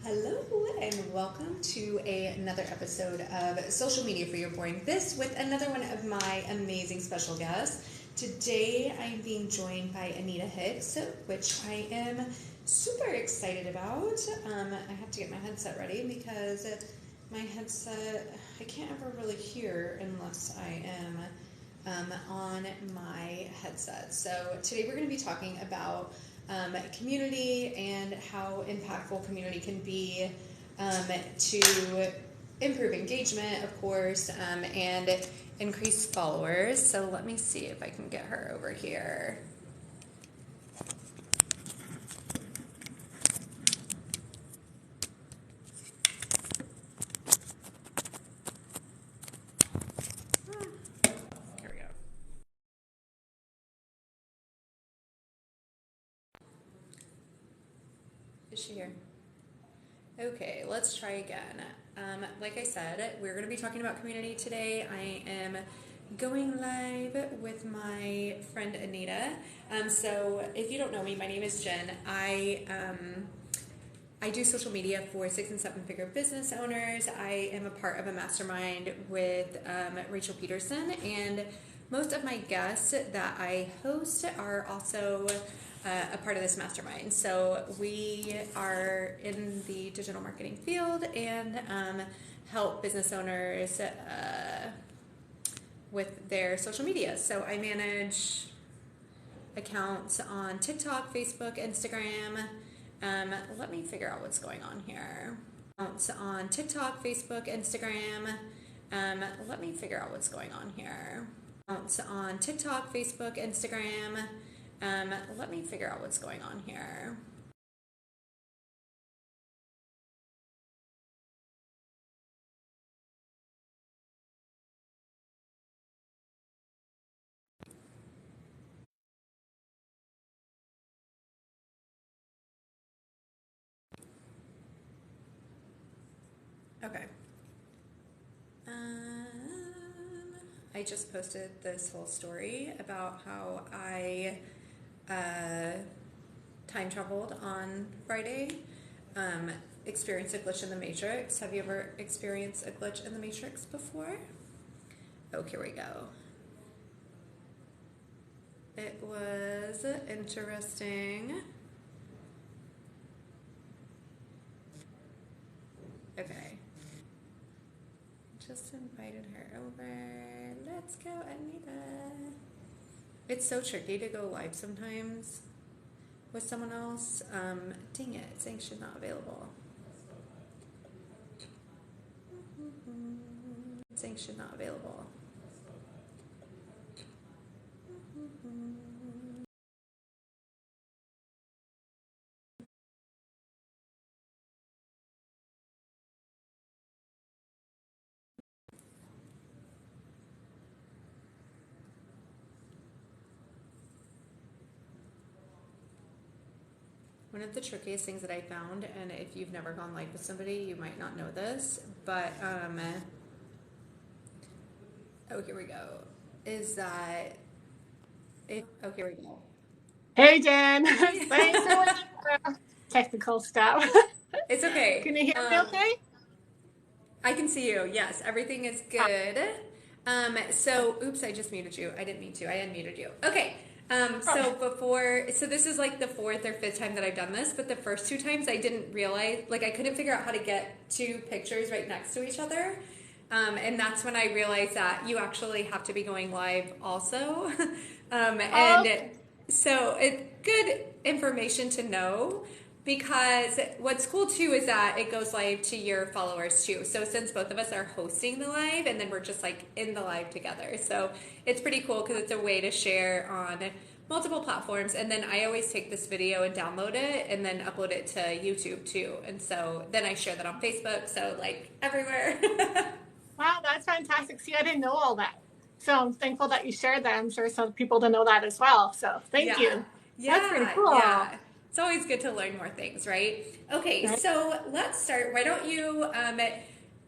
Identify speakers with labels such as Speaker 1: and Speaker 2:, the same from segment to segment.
Speaker 1: Hello and welcome to another episode of Social Media for Your Boring. This with another one of my amazing special guests. Today I'm being joined by Anita Hicks, which I am super excited about. I have to get my headset ready because my headset, I can't ever really hear unless I am on my headset. So today we're going to be talking about community and how impactful community can be to improve engagement, of course, and increase followers. So let me see if I can get her over here. Here we go. Is she here? Okay, let's try again. Like I said, we're going to be talking about community today. I am going live with my friend Anita. So if you don't know me, my name is Jen. I do social media for 6 and 7 figure business owners. I am a part of a mastermind with Rachel Peterson, and most of my guests that I host are also a part of this mastermind. So we are in the digital marketing field and help business owners with their social media. So I manage accounts on TikTok, Facebook, Instagram. Let me figure out what's going on here. Accounts on TikTok, Facebook, Instagram. Let me figure out what's going on here. Accounts on TikTok, Facebook, Instagram. Let me figure out what's going on here. Okay. I just posted this whole story about how I time traveled on Friday. Experienced a glitch in the Matrix. Have you ever experienced a glitch in the Matrix before? Oh, here we go. It was interesting. Okay. Just invited her over. Let's go, Anita. It's so tricky to go live sometimes with someone else. Dang it, it's saying she's not available. It's saying she's not available. One of the trickiest things that I found, and if you've never gone live with somebody, you might not know this, but oh, here we go. Is that oh, here we go.
Speaker 2: Hey, Jen. Thanks so much for technical stuff.
Speaker 1: It's okay.
Speaker 2: Can you hear me okay?
Speaker 1: I can see you. Yes, everything is good. So, oops, I just muted you. I didn't mean to. I unmuted you. Okay. So this is like the 4th or 5th time that I've done this, but the first 2 times I didn't realize, like I couldn't figure out how to get 2 pictures right next to each other. And that's when I realized that you actually have to be going live also. So it's good information to know, because what's cool too is that it goes live to your followers too. So since both of us are hosting the live, and then we're just like in the live together. So it's pretty cool because it's a way to share on multiple platforms. And then I always take this video and download it and then upload it to YouTube too. And so then I share that on Facebook. So like everywhere.
Speaker 2: Wow, that's fantastic. See, I didn't know all that. So I'm thankful that you shared that. I'm sure some people don't know that as well. So thank you. That's pretty cool.
Speaker 1: Yeah. It's always good to learn more things, right? Okay,
Speaker 2: Right.
Speaker 1: so let's start. Why don't you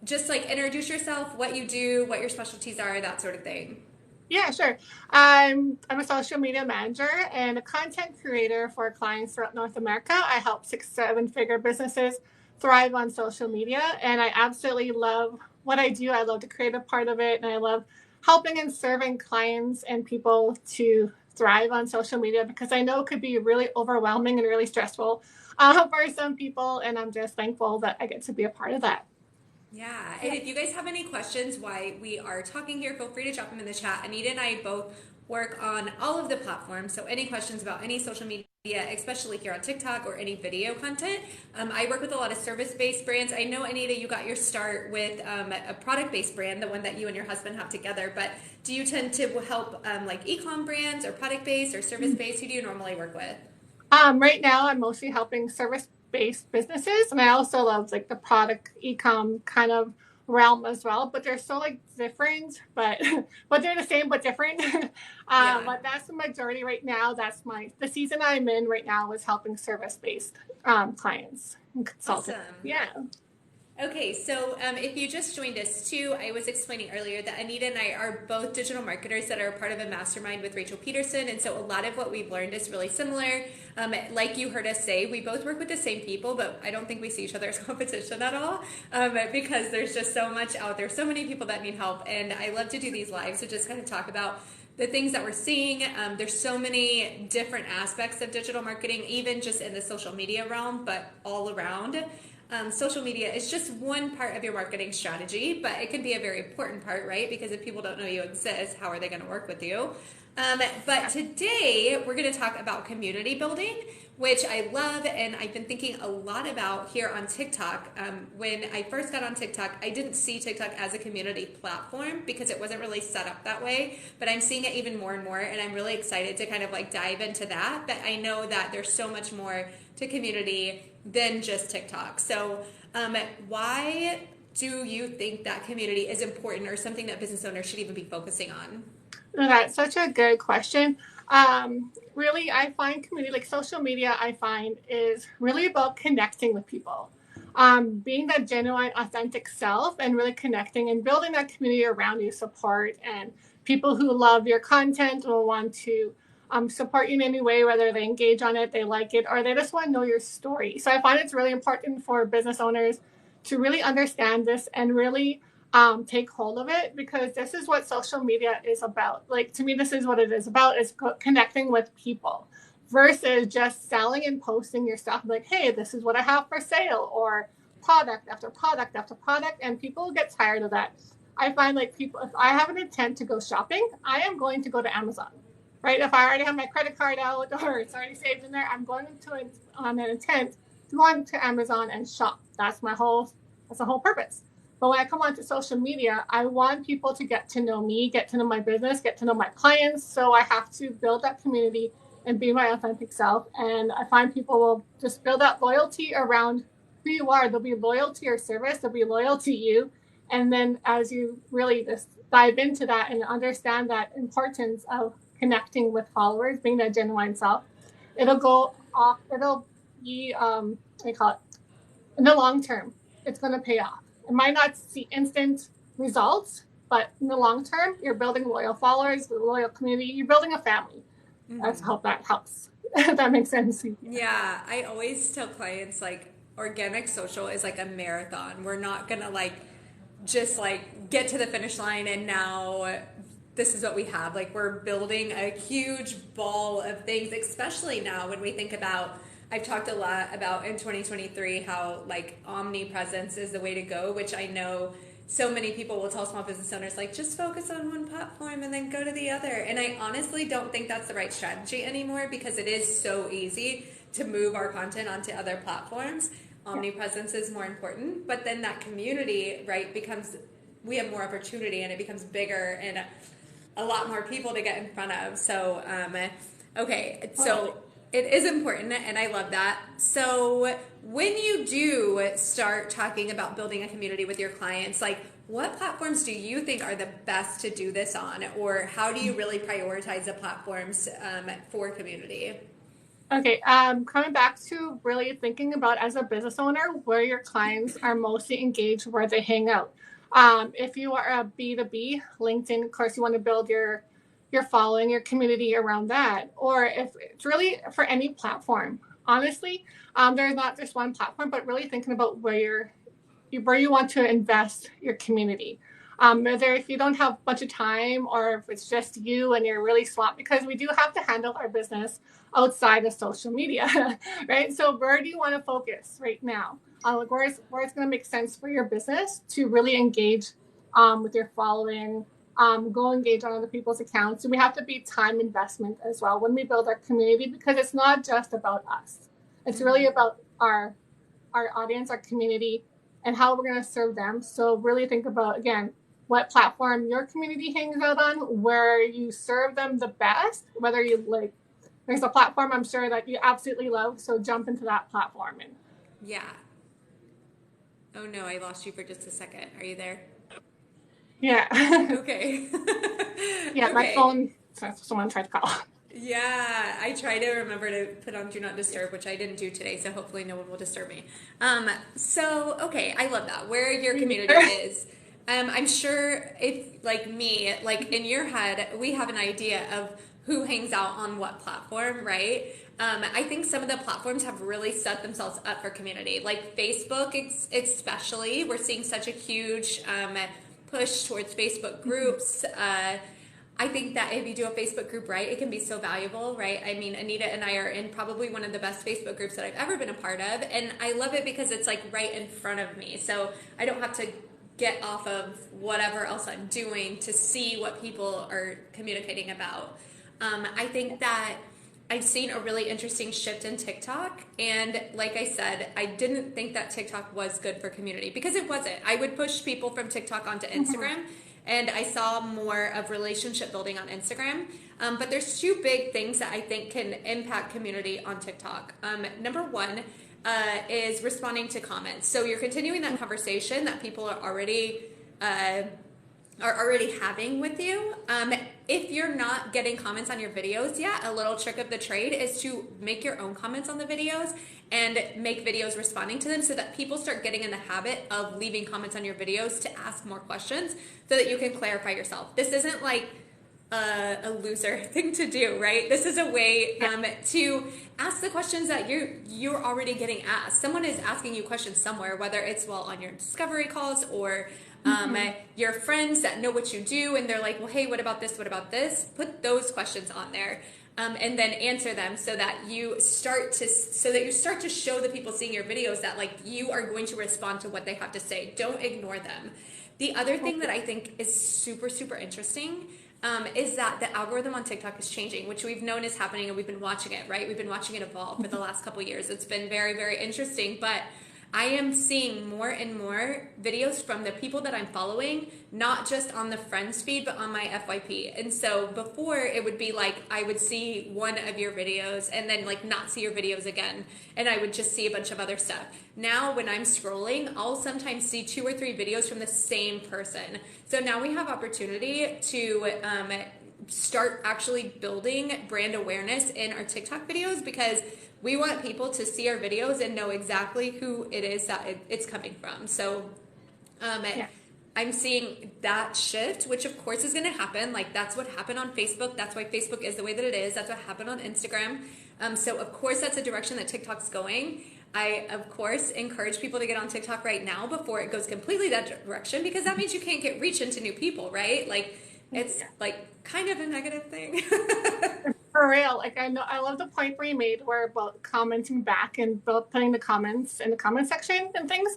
Speaker 1: just like introduce yourself, what you do, what your specialties are, that sort of thing.
Speaker 2: Yeah, sure. I'm a social media manager and a content creator for clients throughout North America. I help 6, 7 figure businesses thrive on social media. And I absolutely love what I do. I love to create a part of it. And I love helping and serving clients and people to thrive on social media, because I know it could be really overwhelming and really stressful for some people. And I'm just thankful that I get to be a part of that.
Speaker 1: Yeah, and if you guys have any questions why we are talking here, feel free to drop them in the chat. Anita and I both work on all of the platforms, so any questions about any social media, especially here on TikTok or any video content. I work with a lot of service-based brands. I know, Anita, you got your start with a product-based brand, the one that you and your husband have together, but do you tend to help like e-com brands or product-based or service-based? Who do you normally work with?
Speaker 2: Right now, I'm mostly helping service-based businesses, and I also love like the product e-com kind of realm as well. But they're so like different, but they're the same but different. But that's the majority right now. That's the season I'm in right now is helping service-based clients and consultants.
Speaker 1: Awesome.
Speaker 2: Yeah.
Speaker 1: Okay, so if you just joined us too, I was explaining earlier that Anita and I are both digital marketers that are part of a mastermind with Rachel Peterson, and so a lot of what we've learned is really similar. Like you heard us say, we both work with the same people, but I don't think we see each other as competition at all, because there's just so much out there, so many people that need help, and I love to do these lives to just kind of talk about the things that we're seeing. There's so many different aspects of digital marketing, even just in the social media realm, but all around. Social media is just one part of your marketing strategy, but it can be a very important part, right? Because if people don't know you exist, how are they going to work with you? But today we're going to talk about community building, which I love, and I've been thinking a lot about here on TikTok. When I first got on TikTok, I didn't see TikTok as a community platform because it wasn't really set up that way, but I'm seeing it even more and more, and I'm really excited to kind of like dive into that. But I know that there's so much more to community than just TikTok. So why do you think that community is important or something that business owners should even be focusing on?
Speaker 2: That's such a good question. Really, I find community, like social media, I find is really about connecting with people. Being that genuine, authentic self and really connecting and building that community around you, support, and people who love your content will want to support you in any way, whether they engage on it, they like it, or they just want to know your story. So I find it's really important for business owners to really understand this and really take hold of it, because this is what social media is about. Like, to me, this is what it is about, is connecting with people versus just selling and posting your stuff like, hey, this is what I have for sale, or product after product after product. And people get tired of that. I find like people, if I have an intent to go shopping, I am going to go to Amazon, right? If I already have my credit card out or it's already saved in there, I'm going to on an intent to go on to Amazon and shop. That's the whole purpose. But when I come onto social media, I want people to get to know me, get to know my business, get to know my clients. So I have to build that community and be my authentic self. And I find people will just build that loyalty around who you are. They'll be loyal to your service. They'll be loyal to you. And then as you really just dive into that and understand that importance of connecting with followers, being that genuine self, it'll go off. It'll be, what do you call it? In the long term, it's going to pay off. It might not see instant results, but in the long term, you're building loyal followers, a loyal community. You're building a family. That's how that helps. If that makes sense.
Speaker 1: Yeah, I always tell clients like organic social is like a marathon. We're not gonna like just like get to the finish line and now this is what we have. Like, we're building a huge ball of things, especially now when we think about, I've talked a lot about in 2023 how like omnipresence is the way to go, which I know so many people will tell small business owners, like, just focus on one platform and then go to the other. And I honestly don't think that's the right strategy anymore, because it is so easy to move our content onto other platforms. Omnipresence is more important, but then that community, right, becomes, we have more opportunity and it becomes bigger and a lot more people to get in front of. So, okay, so it is important, and I love that. So when you do start talking about building a community with your clients, like, what platforms do you think are the best to do this on, or how do you really prioritize the platforms for community?
Speaker 2: Okay, coming back to really thinking about, as a business owner, where your clients are mostly engaged, where they hang out. If you are a B2B, LinkedIn, of course, you want to build your following, your community around that. Or if it's really for any platform, honestly, there's not just one platform, but really thinking about where you want to invest your community. Whether if you don't have a bunch of time or if it's just you and you're really swamped, because we do have to handle our business outside of social media, right? So where do you want to focus right now? Like where's going to make sense for your business to really engage with your following, go engage on other people's accounts. And we have to be time investment as well when we build our community, because it's not just about us. It's really about our audience, our community, and how we're going to serve them. So really think about, again, what platform your community hangs out on, where you serve them the best, whether you like, there's a platform I'm sure that you absolutely love. So jump into that platform. And
Speaker 1: yeah. Oh no, I lost you for just a second. Are you there?
Speaker 2: Yeah.
Speaker 1: Okay.
Speaker 2: Yeah,
Speaker 1: okay.
Speaker 2: My phone, someone tried to call.
Speaker 1: Yeah, I try to remember to put on Do Not Disturb, which I didn't do today, so hopefully no one will disturb me. Okay, I love that. Where your community is. I'm sure if, like me, like in your head, we have an idea of who hangs out on what platform, right? I think some of the platforms have really set themselves up for community. Like Facebook, especially, we're seeing such a huge push towards Facebook groups. I think that if you do a Facebook group right, it can be so valuable, right? I mean, Anita and I are in probably one of the best Facebook groups that I've ever been a part of. And I love it because it's like right in front of me. So I don't have to get off of whatever else I'm doing to see what people are communicating about. I think that I've seen a really interesting shift in TikTok. And like I said, I didn't think that TikTok was good for community because it wasn't. I would push people from TikTok onto Instagram. And I saw more of relationship building on Instagram. But there's two big things that I think can impact community on TikTok. Number one is responding to comments. So you're continuing that conversation that people are already having with you. If you're not getting comments on your videos yet, a little trick of the trade is to make your own comments on the videos and make videos responding to them so that people start getting in the habit of leaving comments on your videos to ask more questions so that you can clarify yourself. This isn't like a loser thing to do, right? This is a way to ask the questions that you're already getting asked. Someone is asking you questions somewhere, whether it's on your discovery calls or your friends that know what you do and they're like, well, hey, what about this? What about this? Put those questions on there and then answer them so that you start to show the people seeing your videos that like you are going to respond to what they have to say. Don't ignore them. The other thing that I think is super, super interesting is that the algorithm on TikTok is changing, which we've known is happening and we've been watching it, right? We've been watching it evolve for the last couple of years. It's been very, very interesting, but I am seeing more and more videos from the people that I'm following, not just on the friends feed, but on my FYP. And so before it would be like, I would see one of your videos and then like not see your videos again. And I would just see a bunch of other stuff. Now when I'm scrolling, I'll sometimes see 2 or 3 videos from the same person. So now we have opportunity to start actually building brand awareness in our TikTok videos because we want people to see our videos and know exactly who it is that it's coming from. So I'm seeing that shift, which of course is going to happen. Like that's what happened on Facebook. That's why Facebook is the way that it is. That's what happened on Instagram. So of course that's a direction that TikTok's going. I, of course, encourage people to get on TikTok right now before it goes completely that direction because that means you can't get reach into new people, right? Like it's like kind of a negative thing.
Speaker 2: For real, like I know, I love the point where you made where about commenting back and putting the comments in the comment section and things,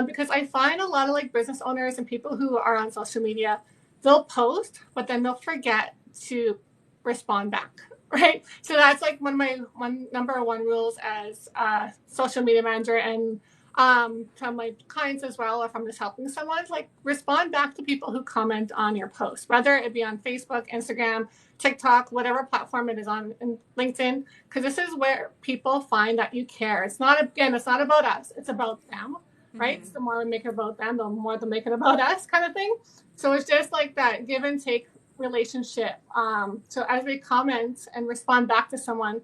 Speaker 2: because I find a lot of like business owners and people who are on social media, they'll post, but then they'll forget to respond back, right? So that's like one of my number one rules as a social media manager and from my clients as well, or if I'm just helping someone, like respond back to people who comment on your post, whether it be on Facebook, Instagram, TikTok, whatever platform it is on, and LinkedIn, because this is where people find that you care. It's not about us. It's about them, right? So the more we make it about them, the more they make it about us kind of thing. So it's just like that give and take relationship. So as we comment and respond back to someone,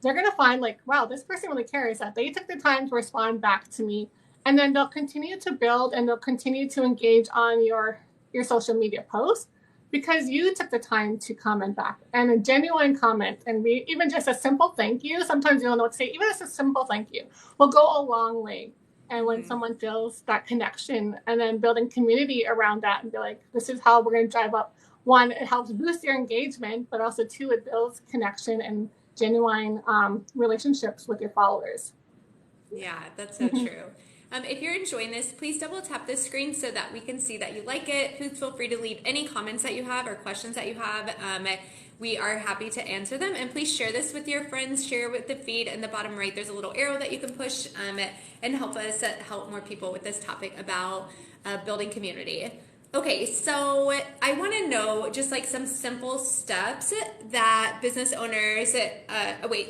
Speaker 2: they're going to find like, wow, this person really cares that they took the time to respond back to me. And then they'll continue to build and they'll continue to engage on your social media posts because you took the time to comment back, and a genuine comment, and even just a simple thank you. Sometimes you don't know what to say. Even just a simple thank you will go a long way. And when someone feels that connection, and then building community around that and be like, this is how we're going to drive up. One, it helps boost your engagement, but also two, it builds connection and genuine relationships with your followers.
Speaker 1: Yeah, that's so true. If you're enjoying this, please double tap this screen so that we can see that you like it. Please feel free to leave any comments that you have or questions that you have. We are happy to answer them. And please share this with your friends. Share with the feed. In the bottom right, there's a little arrow that you can push and help us help more people with this topic about building community. Okay, so I want to know just like some simple steps that business owners,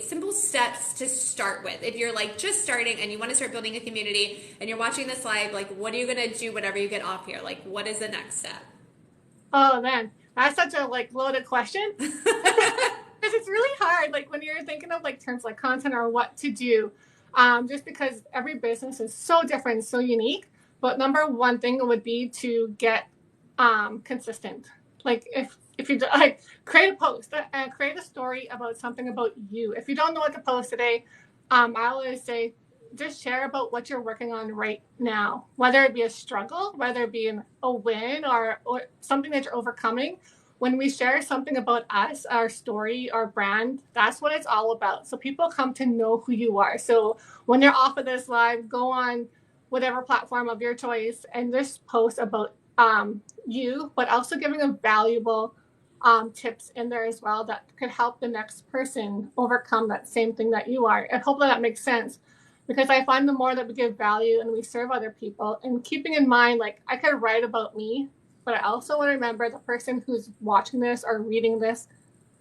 Speaker 1: simple steps to start with. If you're like just starting and you want to start building a community and you're watching this live, like what are you going to do whenever you get off here? Like what is the next step?
Speaker 2: Oh man, that's such a like loaded question. Because it's really hard, like when you're thinking of like terms like content or what to do, just because every business is so different, so unique. But number one thing would be to get consistent. Like if you like create a post and create a story about something about you. If you don't know what to post today, I always say just share about what you're working on right now, whether it be a struggle, whether it be a win or something that you're overcoming. When we share something about us, our story, our brand, that's what it's all about. So people come to know who you are. So when you're off of this live, go on whatever platform of your choice and just post about you, but also giving them valuable tips in there as well that could help the next person overcome that same thing that you are. And hopefully that makes sense, because I find the more that we give value and we serve other people, and keeping in mind, like I could write about me, but I also want to remember the person who's watching this or reading this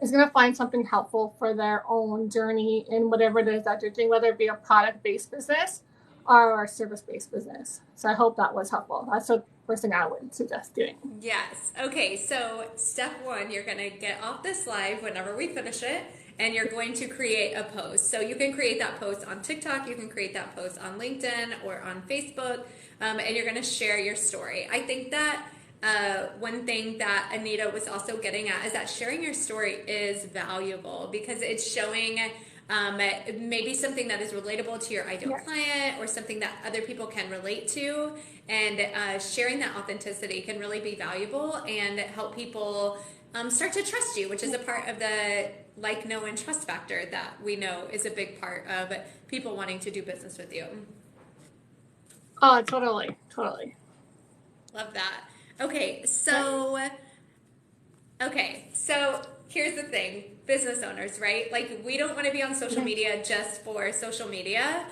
Speaker 2: is going to find something helpful for their own journey in whatever it is that they're doing, whether it be a product-based business or a service-based business. So I hope that was helpful. That's the first thing I would suggest doing.
Speaker 1: Yes. Okay, so step one, you're going to get off this live whenever we finish it, and you're going to create a post. So you can create that post on TikTok, you can create that post on LinkedIn or on Facebook, and you're going to share your story. I think that one thing that Anita was also getting at is that sharing your story is valuable because it's showing maybe something that is relatable to your ideal client or something that other people can relate to, and sharing that authenticity can really be valuable and help people start to trust you, which is a part of the like, know, and trust factor that we know is a big part of people wanting to do business with you.
Speaker 2: Oh, totally.
Speaker 1: Love that. Okay, so here's the thing, business owners, right? Like we don't want to be on social media just for social media.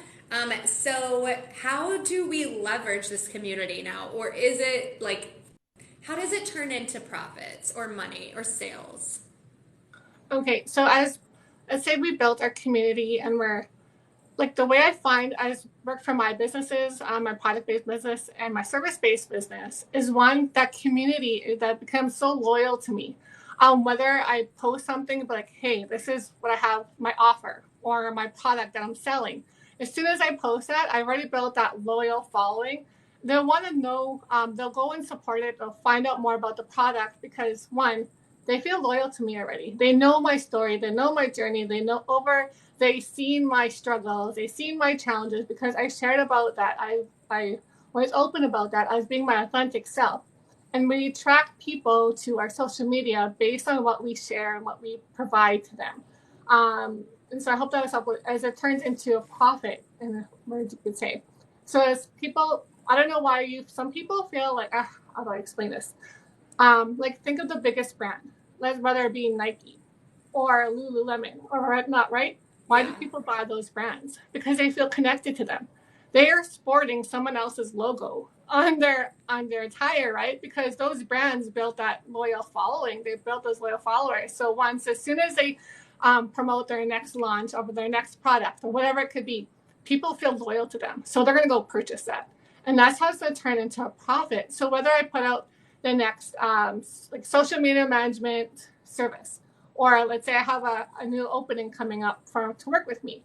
Speaker 1: So how do we leverage this community now? Or is it like, how does it turn into profits or money or sales?
Speaker 2: Okay, so let's say we built our community, and we're like, the way I find I just work for my businesses, my product-based business and my service-based business, is one, that community that becomes so loyal to me. Whether I post something like, hey, this is what I have, my offer or my product that I'm selling. As soon as I post that, I already built that loyal following. They'll want to know, they'll go and support it. They'll find out more about the product because, one, they feel loyal to me already. They know my story. They know my journey. They've seen my struggles. They've seen my challenges because I shared about that. I was open about that as being my authentic self. And we track people to our social media based on what we share and what we provide to them. And so I hope that was helpful as it turns into a profit, in a word you could say. So as people, I don't know why some people feel like, how do I explain this? Like think of the biggest brand, whether it be Nike or Lululemon or whatnot, right? Why do people buy those brands? Because they feel connected to them. They are sporting someone else's logo on their attire, right? Because those brands built that loyal following. They built those loyal followers. So as soon as they promote their next launch or their next product or whatever it could be, people feel loyal to them. So they're going to go purchase that. And that's how it's going to turn into a profit. So whether I put out the next like social media management service, or let's say I have a new opening coming up to work with me.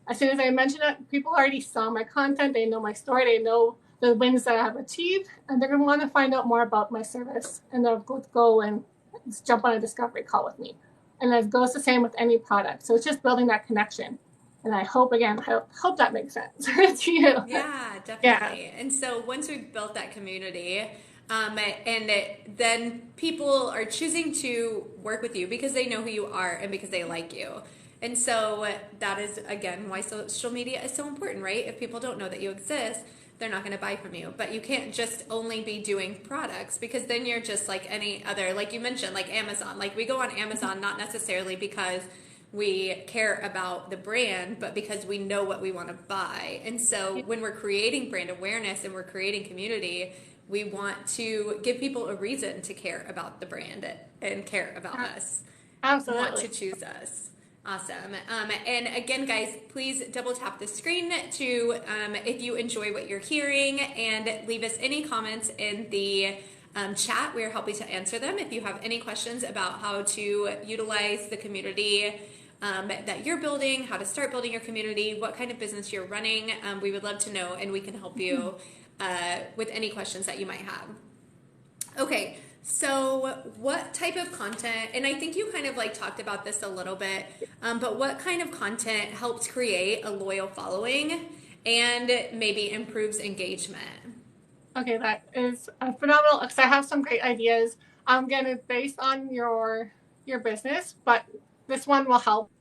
Speaker 2: As soon as I mention it, people already saw my content. They know my story. They know the wins that I have achieved. And they're going to want to find out more about my service. And they'll go and let's jump on a discovery call with me. And it goes the same with any product. So it's just building that connection. And I hope, again, I hope that makes sense to you.
Speaker 1: Yeah,
Speaker 2: Yeah.
Speaker 1: definitely. And so once we've built that community, then people are choosing to work with you because they know who you are and because they like you. And so that is, again, why social media is so important, right? If people don't know that you exist, they're not going to buy from you. But you can't just only be doing products, because then you're just like any other, like you mentioned, like Amazon. Like we go on Amazon not necessarily because we care about the brand, but because we know what we want to buy. And so when we're creating brand awareness and we're creating community, we want to give people a reason to care about the brand and care about us.
Speaker 2: Absolutely.
Speaker 1: Want to choose us. Awesome. And again, guys, please double tap the screen to, if you enjoy what you're hearing, and leave us any comments in the chat. We are happy to answer them. If you have any questions about how to utilize the community that you're building, how to start building your community, what kind of business you're running, we would love to know, and we can help you with any questions that you might have. Okay, so what type of content, and I think you kind of like talked about this a little bit, but what kind of content helps create a loyal following and maybe improves engagement?
Speaker 2: Okay, that is phenomenal, because I have some great ideas. Again, it's based on your business, but this one will help.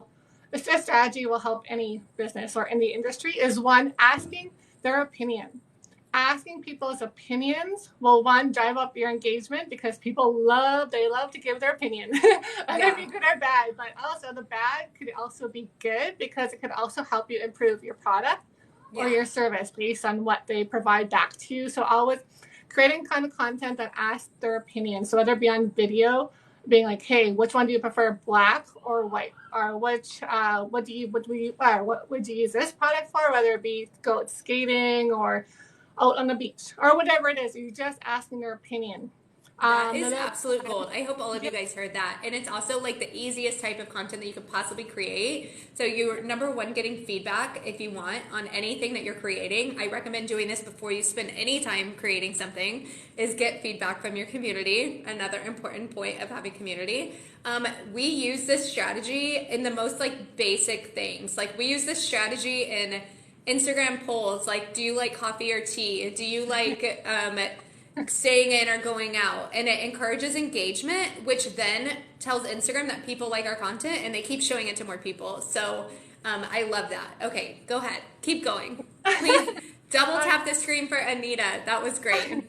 Speaker 2: This strategy will help any business or any industry. Is one, asking their opinion. Asking people's opinions will, one, drive up your engagement, because people love to give their opinion. And it be good or bad, but also the bad could also be good, because it could also help you improve your product or your service based on what they provide back to you. So always creating kind of content that asks their opinion. So whether it be on video, being like, hey, which one do you prefer, black or white? Or which what would you use this product for? Whether it be go skating or out on the beach or whatever it is, you're just asking their opinion.
Speaker 1: That is absolute gold. I hope all of you guys heard that. And it's also like the easiest type of content that you could possibly create. So you're, number one, getting feedback if you want on anything that you're creating. I recommend doing this before you spend any time creating something, is get feedback from your community. Another important point of having community. We use this strategy in the most like basic things. Like we use this strategy in Instagram polls. Like, do you like coffee or tea? Do you like staying in or going out? And it encourages engagement, which then tells Instagram that people like our content, and they keep showing it to more people. So I love that. Okay, go ahead, keep going. Please double tap the screen for Anita. That was great.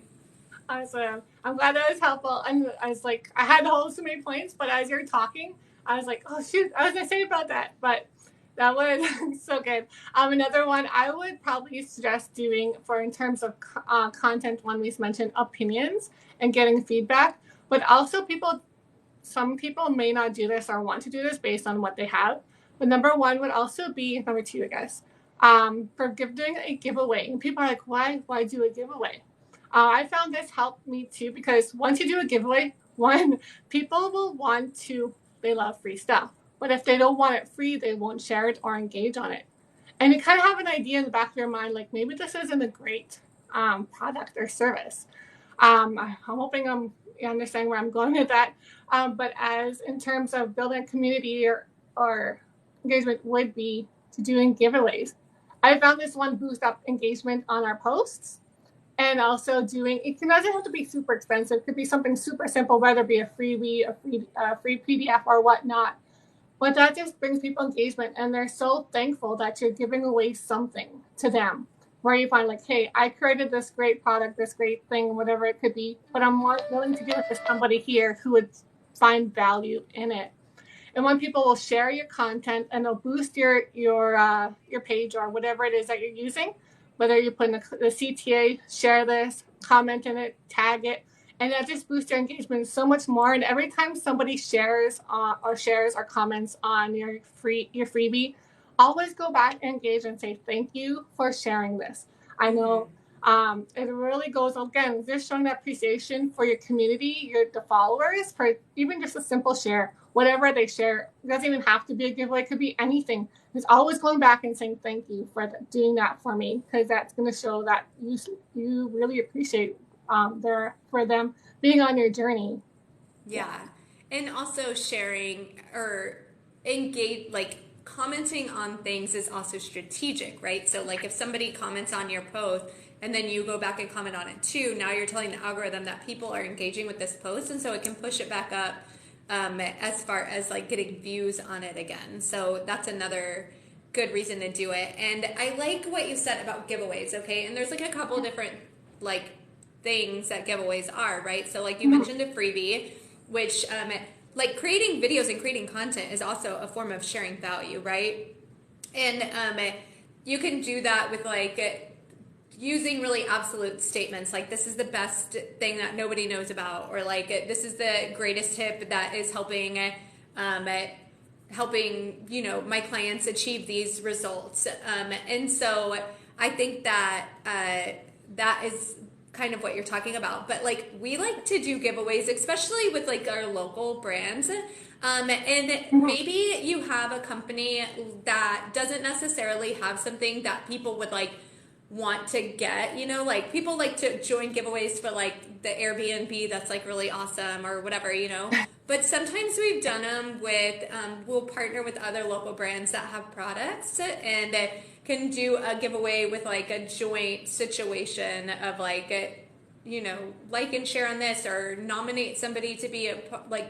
Speaker 2: Awesome. I'm glad that was helpful. And I was like, I had so many points, but as you're talking, I was like, oh shoot, I was gonna say about that, but that was so good. Another one I would probably suggest doing for, in terms of content, one we mentioned, opinions and getting feedback, but also some people may not do this or want to do this based on what they have. But number one would also be, number two, I guess, for doing a giveaway. And people are like, why do a giveaway? I found this helped me too, because once you do a giveaway, one, people will want to, they love free stuff. But if they don't want it free, they won't share it or engage on it. And you kind of have an idea in the back of your mind, like maybe this isn't a great product or service. I'm hoping you understand where I'm going with that. But as in terms of building a community or engagement would be to doing giveaways. I found this one boost up engagement on our posts. And also doing, it doesn't have to be super expensive. It could be something super simple, whether it be a freebie, a free PDF or whatnot. But that just brings people engagement, and they're so thankful that you're giving away something to them, where you find like, hey, I created this great product, this great thing, whatever it could be, but I'm more willing to give it to somebody here who would find value in it. And when people will share your content and they'll boost your page or whatever it is that you're using, whether you put in the CTA, share this, comment in it, tag it, and that just boosts your engagement so much more. And every time somebody shares or comments on your freebie, always go back and engage and say, thank you for sharing this. I know it really goes, again, just showing that appreciation for your community, the followers, for even just a simple share. Whatever they share, it doesn't even have to be a giveaway. It could be anything. It's always going back and saying thank you for doing that for me, because that's going to show that you really appreciate for them being on your journey.
Speaker 1: Yeah. And also sharing or engage, like commenting on things is also strategic, right? So like if somebody comments on your post and then you go back and comment on it too, now you're telling the algorithm that people are engaging with this post, and so it can push it back up as far as like getting views on it again. So that's another good reason to do it. And I like what you said about giveaways, okay? And there's like a couple different like things that giveaways are, right? So like you mentioned a freebie, which like creating videos and creating content is also a form of sharing value, right? And you can do that with like using really absolute statements like this is the best thing that nobody knows about, or like this is the greatest tip that is helping my clients achieve these results, and so I think that that is kind of what you're talking about. But like we like to do giveaways, especially with like our local brands, and maybe you have a company that doesn't necessarily have something that people would like want to get, like people like to join giveaways for like the Airbnb that's like really awesome or whatever, but sometimes we've done them with we'll partner with other local brands that have products and can do a giveaway with like a joint situation of like like and share on this, or nominate somebody to be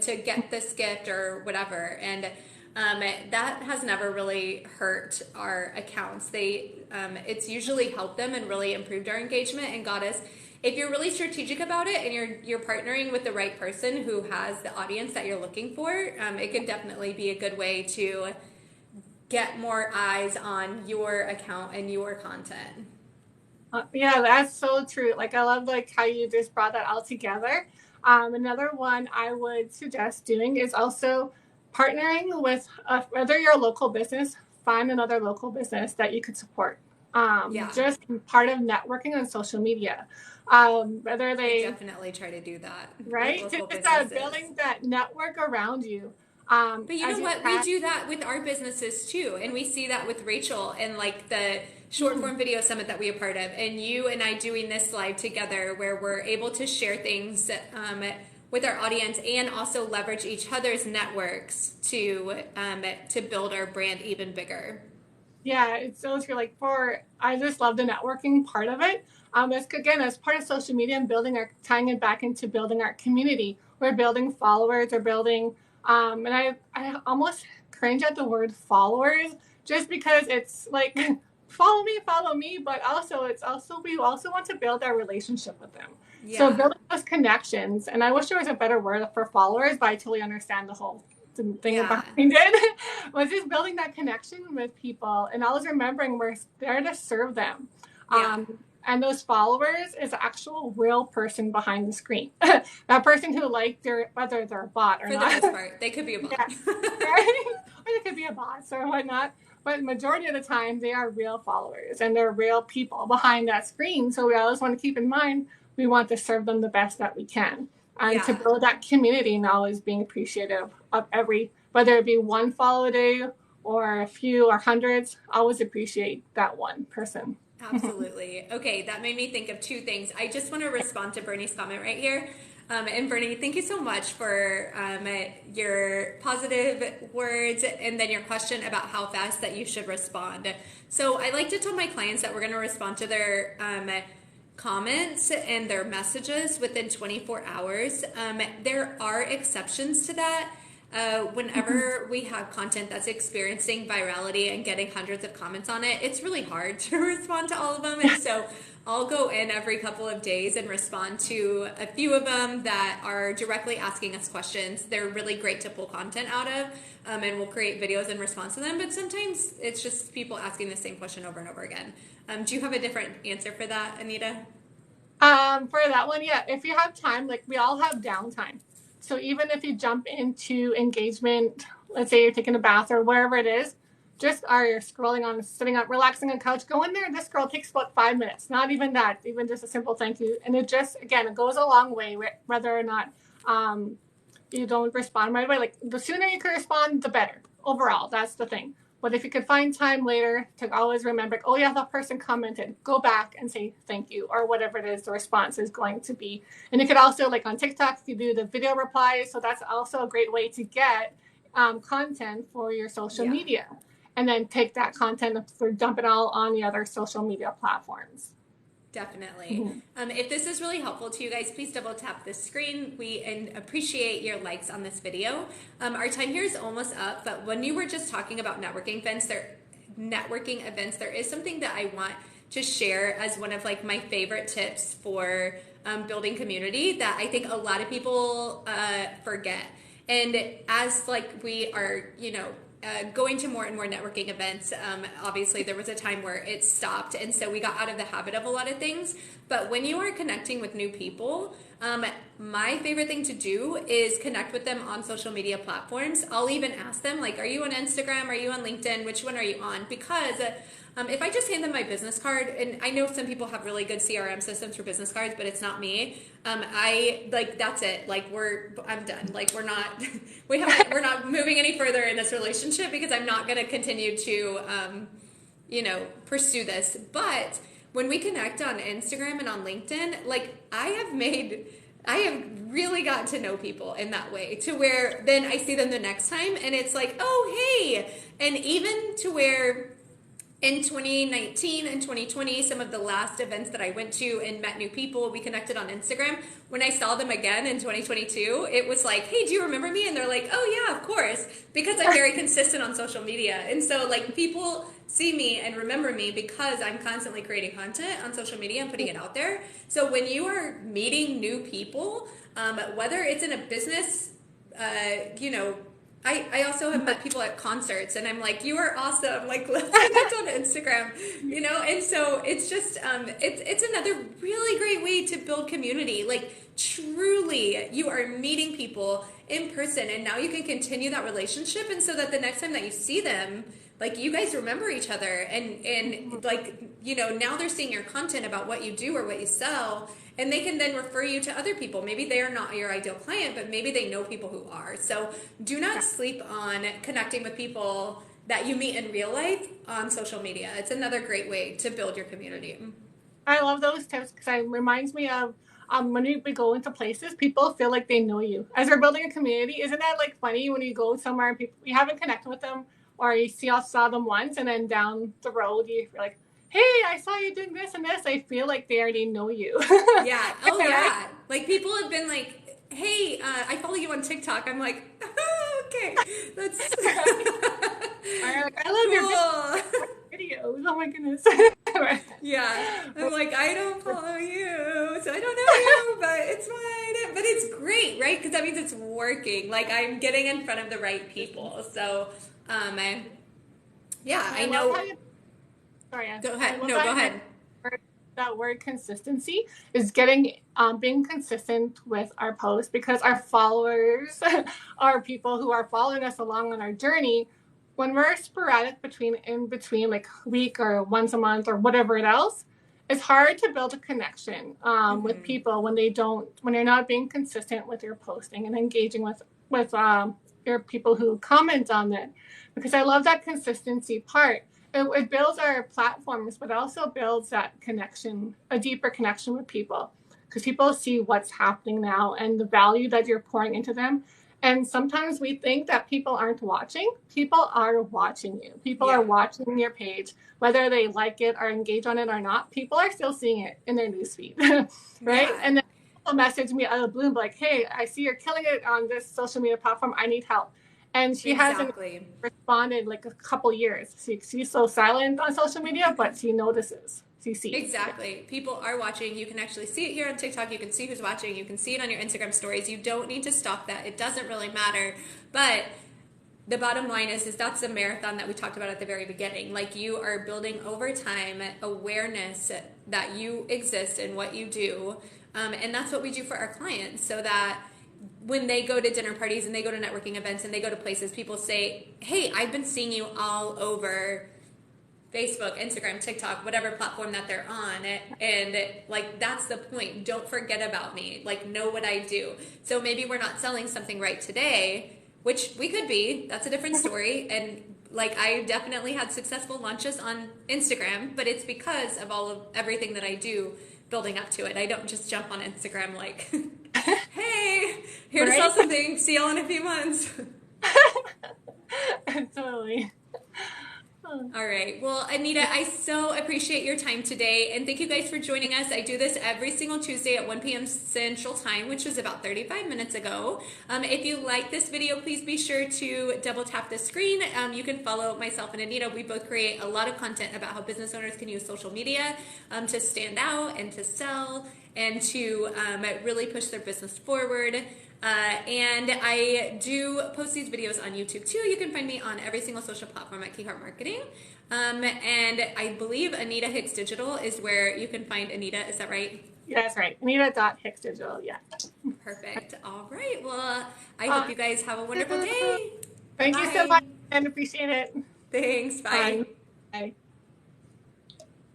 Speaker 1: to get this gift or whatever. And that has never really hurt our accounts. It's usually helped them and really improved our engagement and got us. If you're really strategic about it and you're partnering with the right person who has the audience that you're looking for, it can definitely be a good way to get more eyes on your account and your content.
Speaker 2: Yeah, that's so true. Like I love like how you just brought that all together. Another one I would suggest doing is also partnering with whether you're a local business, find another local business that you could support. Just part of networking on social media. Whether they
Speaker 1: I definitely try to do that,
Speaker 2: right? Just building that network around you.
Speaker 1: But you know what? We do that with our businesses too, and we see that with Rachel and like the short form video summit that we are part of, and you and I doing this live together, where we're able to share things with our audience and also leverage each other's networks to build our brand even bigger.
Speaker 2: Yeah, it's so true. Like I just love the networking part of it. As part of social media and tying it back into building our community. We're building followers, we're building, and I almost cringe at the word followers just because it's like, follow me, but we also want to build our relationship with them. Yeah. So building those connections, and I wish there was a better word for followers, but I totally understand the whole thing behind it. Was just building that connection with people and always remembering we're there to serve them. Yeah. And those followers is the actual real person behind the screen. That person who liked whether they're a bot or not.
Speaker 1: For the most part, they could be a bot.
Speaker 2: Yeah. Right? Or they could be a bot or whatnot. But majority of the time, they are real followers and they're real people behind that screen. So we always want to keep in mind, we want to serve them the best that we can. And to build that community and always being appreciative of whether it be one follow a day or a few or hundreds, always appreciate that one person.
Speaker 1: Absolutely. Okay, that made me think of two things. I just want to respond to Bernie's comment right here. And Bernie, thank you so much for your positive words and then your question about how fast that you should respond. So I like to tell my clients that we're going to respond to their comments and their messages within 24 hours. There are exceptions to that. Whenever we have content that's experiencing virality and getting hundreds of comments on it, it's really hard to respond to all of them. And so I'll go in every couple of days and respond to a few of them that are directly asking us questions. They're really great to pull content out of, and we'll create videos in response to them. But sometimes it's just people asking the same question over and over again. Do you have a different answer for that, Anita?
Speaker 2: For that one, yeah. If you have time, like we all have downtime. So even if you jump into engagement, let's say you're taking a bath or wherever it is, just you're scrolling on, sitting up, relaxing on the couch, go in there. This scroll takes about 5 minutes. Not even that, even just a simple thank you. And it just, again, it goes a long way, whether or not you don't respond right away. Like the sooner you can respond, the better. Overall, that's the thing. But if you could find time later to always remember, oh yeah, that person commented, go back and say thank you, or whatever it is the response is going to be. And you could also, like on TikTok, you do the video replies. So that's also a great way to get content for your social media. And then take that content and dump it all on the other social media platforms.
Speaker 1: Definitely. If this is really helpful to you guys, please double tap the screen. We appreciate your likes on this video. Our time here is almost up, but when you were just talking about networking events, there is something that I want to share as one of like my favorite tips for building community that I think a lot of people forget. And as like we are, going to more and more networking events, obviously there was a time where it stopped, and so we got out of the habit of a lot of things. But when you are connecting with new people, my favorite thing to do is connect with them on social media platforms. I'll even ask them, like, are you on Instagram? Are you on LinkedIn? Which one are you on? Because if I just hand them my business card, and I know some people have really good CRM systems for business cards, but it's not me. That's it. Like I'm done. Like we're not moving any further in this relationship because I'm not going to continue to, pursue this. But when we connect on Instagram and on LinkedIn, like I have really gotten to know people in that way to where then I see them the next time and it's like, oh, hey. And even to where in 2019 and 2020, some of the last events that I went to and met new people, we connected on Instagram. When I saw them again in 2022, it was like, hey, do you remember me? And they're like, oh yeah, of course, because I'm very consistent on social media. And so like people see me and remember me because I'm constantly creating content on social media and putting it out there. So when you are meeting new people, whether it's in a business, I also have met people at concerts and I'm like, you are awesome. Like, let's connect on Instagram, And so it's just, it's another really great way to build community. Like truly you are meeting people in person and now you can continue that relationship. And so that the next time that you see them, like you guys remember each other and like, now they're seeing your content about what you do or what you sell. And they can then refer you to other people. Maybe they are not your ideal client, but maybe they know people who are. So do not sleep on connecting with people that you meet in real life on social media. It's another great way to build your community.
Speaker 2: I love those tips because it reminds me of when we go into places, people feel like they know you. As we're building a community, isn't that like funny when you go somewhere and you haven't connected with them or you saw them once and then down the road you're like, hey, I saw you doing this and this. I feel like they already know you.
Speaker 1: Yeah. Oh, yeah. Like people have been like, hey, I follow you on TikTok. I'm like, oh, okay. That's
Speaker 2: I love your videos. Oh my goodness.
Speaker 1: Yeah. I'm like, I don't follow you, so I don't know you, but it's fine. But it's great, right? Because that means it's working. Like I'm getting in front of the right people. So, I know.
Speaker 2: Sorry,
Speaker 1: go ahead. No, go ahead.
Speaker 2: That word consistency is being consistent with our posts because our followers are people who are following us along on our journey. When we're sporadic in between like a week or once a month or whatever else, it's hard to build a connection with people when you're not being consistent with your posting and engaging with your people who comment on it. Because I love that consistency part. It builds our platforms, but also builds that connection, a deeper connection with people, because people see what's happening now and the value that you're pouring into them. And sometimes we think that people aren't watching. People are watching you. People are watching your page, whether they like it or engage on it or not. People are still seeing it in their newsfeed, right? Yeah. And then people message me out of the blue, like, hey, I see you're killing it on this social media platform. I need help. And she hasn't responded like a couple years. She's so silent on social media, but she notices. She sees.
Speaker 1: Exactly. People are watching. You can actually see it here on TikTok. You can see who's watching. You can see it on your Instagram stories. You don't need to stop that. It doesn't really matter. But the bottom line is that's the marathon that we talked about at the very beginning. Like you are building over time awareness that you exist in what you do. And that's what we do for our clients so that when they go to dinner parties and they go to networking events and they go to places, people say, hey, I've been seeing you all over Facebook, Instagram, TikTok, whatever platform that they're on. And like, that's the point. Don't forget about me. Like, know what I do. So maybe we're not selling something right today, which we could be. That's a different story. And Like, I definitely had successful launches on Instagram, but it's because of everything that I do building up to it. I don't just jump on Instagram like, hey, here to sell something, see y'all in a few months.
Speaker 2: Totally.
Speaker 1: All right. Well, Anita, I so appreciate your time today, and thank you guys for joining us. I do this every single Tuesday at 1 p.m. Central Time, which was about 35 minutes ago. If you like this video, please be sure to double tap the screen. You can follow myself and Anita. We both create a lot of content about how business owners can use social media to stand out and to sell and to really push their business forward. And I do post these videos on YouTube too. You can find me on every single social platform at Keyheart Marketing. And I believe Anita Hicks Digital is where you can find Anita. Is that right?
Speaker 2: Yeah, that's right. Anita.Hicks Digital. Yeah.
Speaker 1: Perfect. All right. Well, I hope you guys have a wonderful day.
Speaker 2: Thank you so much and appreciate it.
Speaker 1: Thanks. Bye.
Speaker 2: Bye.